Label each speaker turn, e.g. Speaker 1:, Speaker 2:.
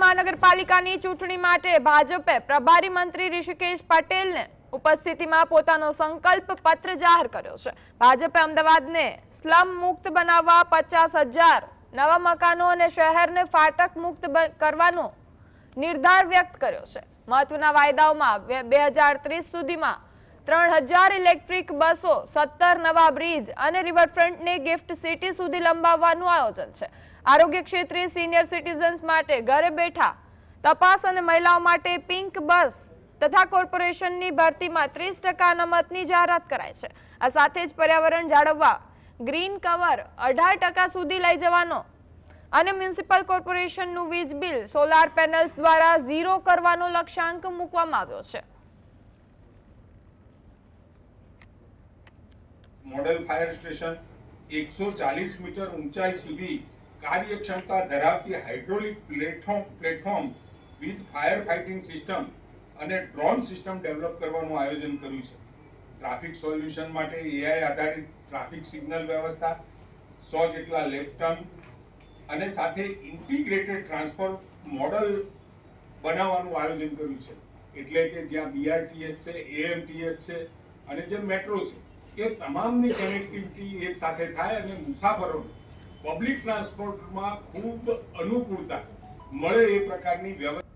Speaker 1: મહાનગરપાલિકાની ચૂંટણી માટે ભાજપે પ્રભારી મંત્રી ઋષિકેશ પટેલને ઉપસ્થિતિમાં પોતાનો સંકલ્પ પત્ર જાહેર કર્યો છે। ભાજપે અમદાવાદને સ્લમ મુક્ત બનાવવા 50,000 નવા મકાનો અને શહેરને ફાટક મુક્ત કરવાનો નિર્ધાર વ્યક્ત કર્યો છે। મહત્વના વાયદાઓમાં 2030 સુધીમાં 3,000 ઇલેક્ટ્રિક બસો, 17 નવા બ્રિજ અને રિવરફ્રન્ટને ગિફ્ટ સિટી સુધી લંબાવવાનું આયોજન છે। આરોગ્ય ક્ષેત્રે સિનિયર સિટીઝન્સ માટે ઘરે બેઠા તપાસ અને મહિલાઓ માટે પિંક બસ તથા કોર્પોરેશનની ભરતીમાં 30% અનામતની જાહેરાત કરાઈ છે। આ સાથે જ પર્યાવરણ જાળવવા ગ્રીન કવર 18% સુધી લઈ જવાનો અને મ્યુનિસિપલ કોર્પોરેશનનું વીજ બિલ સોલાર પેનલ્સ દ્વારા ઝીરો કરવાનો લક્ષ્યાંક મૂકવામાં આવ્યો છે।
Speaker 2: मॉडल फायर स्टेशन 140 मीटर ऊंचाई સુધી કાર્યક્ષમતા ધરાવતી hydraulic platform with fire fighting system અને ડ્રોન સિસ્ટમ ડેવલપ કરવાનું આયોજન કર્યું છે। ટ્રાફિક સોલ્યુશન માટે એઆઈ આધારિત ટ્રાફિક સિગ્નલ વ્યવસ્થા, 100 જેટલા લેફ્ટર્ન અને સાથે ઇન્ટિગ્રેટેડ ટ્રાન્સપોર્ટ મોડલ બનાવવાનું આયોજન કર્યું છે। એટલે કે જ્યાં બીઆરટીએસ છે, એએમટીએસ છે અને જે મેટ્રો છે એ તમામની કનેક્ટિવિટી એક સાથે થાય અને મુસાફરોને પબ્લિક ટ્રાન્સપોર્ટમાં ખૂબ અનુકૂળતા મળે એ પ્રકારની વ્યવસ્થા